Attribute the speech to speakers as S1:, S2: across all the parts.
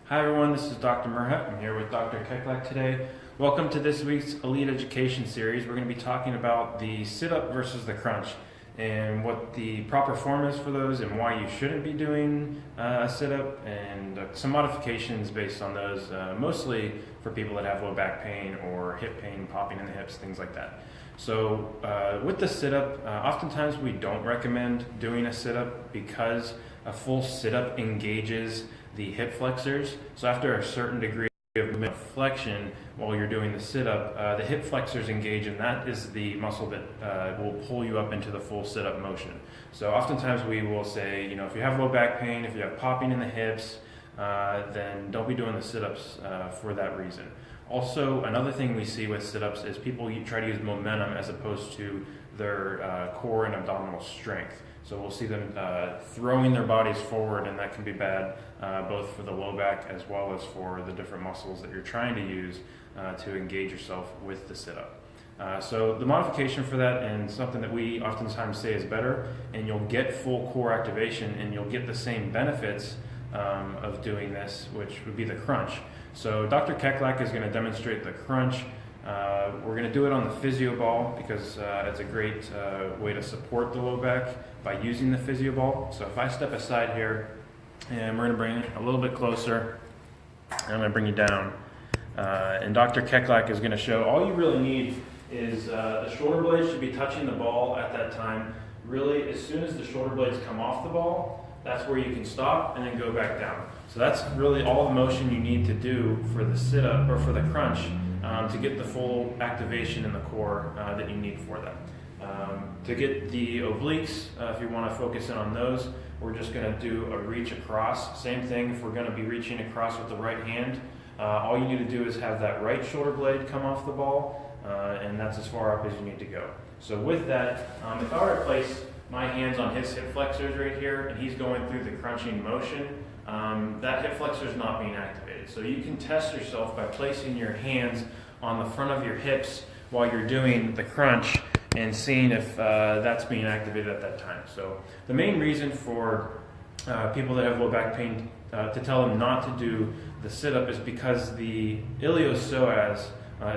S1: Hi everyone, this is Dr. Merhaut. I'm here with Dr. Keklak today. Welcome to this week's Elite Education Series. We're going to be talking about the sit-up versus the crunch and what the proper form is for those and why you shouldn't be doing a sit-up and some modifications based on those, mostly for people that have low back pain or hip pain, popping in the hips, things like that. So with the sit-up, oftentimes we don't recommend doing a sit-up because a full sit-up engages the hip flexors. So after a certain degree of flexion while you're doing the sit-up, the hip flexors engage, and that is the muscle that will pull you up into the full sit-up motion. So oftentimes we will say, if you have low back pain, if you have popping in the hips, then don't be doing the sit-ups for that reason. Also, another thing we see with sit-ups is people try to use momentum as opposed to their core and abdominal strength. So we'll see them throwing their bodies forward, and that can be bad both for the low back as well as for the different muscles that you're trying to use to engage yourself with the sit-up. So the modification for that, and something that we oftentimes say is better, and you'll get full core activation and you'll get the same benefits of doing this, which would be the crunch. So Dr. Keklak is going to demonstrate the crunch. We're going to do it on the physio ball because it's a great way to support the low back by using the physio ball. So if I step aside here, and we're going to bring it a little bit closer, I'm going to bring you down. And Dr. Keklak is going to show all you really need is the shoulder blades should be touching the ball at that time. Really, as soon as the shoulder blades come off the ball, that's where you can stop and then go back down. So that's really all the motion you need to do for the sit-up or for the crunch to get the full activation in the core that you need for that. To get the obliques, if you want to focus in on those, we're just going to do a reach across. Same thing if we're going to be reaching across with the right hand. All you need to do is have that right shoulder blade come off the ball, and that's as far up as you need to go. So with that, if I were to place my hands on his hip flexors right here, and he's going through the crunching motion, that hip flexor is not being activated. So you can test yourself by placing your hands on the front of your hips while you're doing the crunch and seeing if that's being activated at that time. So the main reason for people that have low back pain to tell them not to do the sit-up is because the iliopsoas,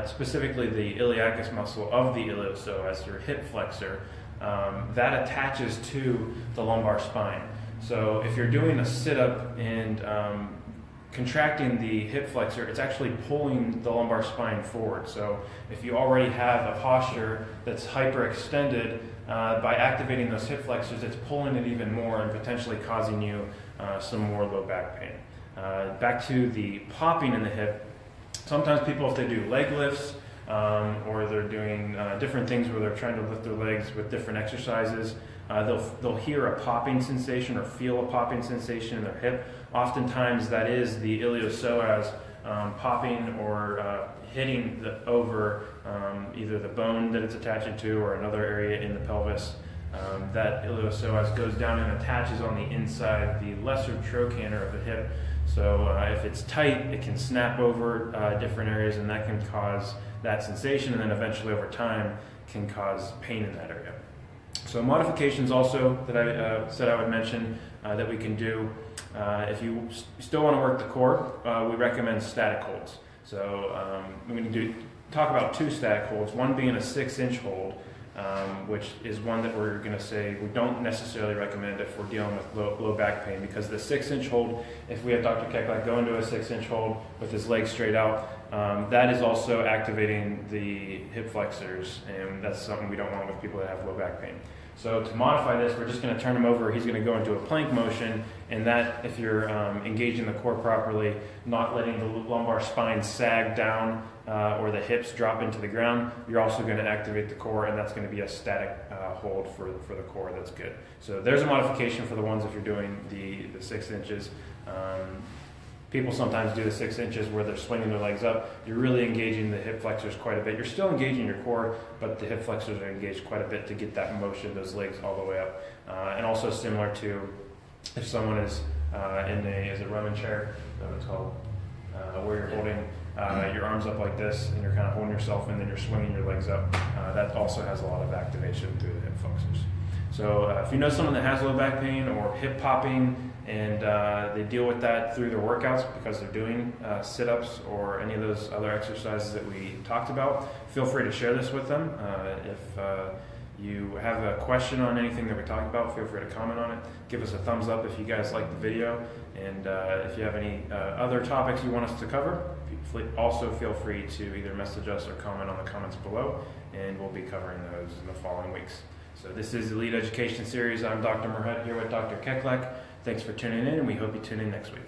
S1: specifically the iliacus muscle of the iliopsoas, your hip flexor, that attaches to the lumbar spine. So if you're doing a sit-up and contracting the hip flexor, it's actually pulling the lumbar spine forward. So if you already have a posture that's hyperextended, by activating those hip flexors, it's pulling it even more and potentially causing you some more low back pain. Back to the popping in the hip, sometimes people, if they do leg lifts, or they're doing different things where they're trying to lift their legs with different exercises, they'll hear a popping sensation or feel a popping sensation in their hip. Oftentimes that is the iliopsoas popping or hitting over either the bone that it's attaching to or another area in the pelvis. That iliopsoas goes down and attaches on the inside, the lesser trochanter of the hip. So if it's tight, it can snap over different areas, and that can cause that sensation, and then eventually over time can cause pain in that area. So modifications also that I said I would mention that we can do. If you still want to work the core, we recommend static holds. So we're going to talk about two static holds, one being a 6-inch hold, which is one that we're going to say we don't necessarily recommend if we're dealing with low back pain, because the 6-inch hold, if we have Dr. Keklak go into a 6-inch hold with his legs straight out, that is also activating the hip flexors, and that's something we don't want with people that have low back pain. So to modify this, we're just going to turn him over. He's going to go into a plank motion, and that, if you're engaging the core properly, not letting the lumbar spine sag down or the hips drop into the ground, you're also going to activate the core, and that's going to be a static hold for the core. That's good. So there's a modification for the ones if you're doing the 6 inches. People sometimes do the 6 inches where they're swinging their legs up. You're really engaging the hip flexors quite a bit. You're still engaging your core, but the hip flexors are engaged quite a bit to get that motion, those legs all the way up. And also similar to if someone is in a Roman chair, that's what it's called, where you're holding your arms up like this, and you're kind of holding yourself, and then you're swinging your legs up. That also has a lot of activation through the hip flexors. So if you know someone that has low back pain or hip popping, and they deal with that through their workouts because they're doing sit-ups or any of those other exercises that we talked about. Feel free to share this with them. If you have a question on anything that we talked about, feel free to comment on it. Give us a thumbs up if you guys like the video, and if you have any other topics you want us to cover, also feel free to either message us or comment on the comments below, and we'll be covering those in the following weeks. So this is the Elite Education Series. I'm Dr. Merhaut here with Dr. Keklak. Thanks for tuning in, and we hope you tune in next week.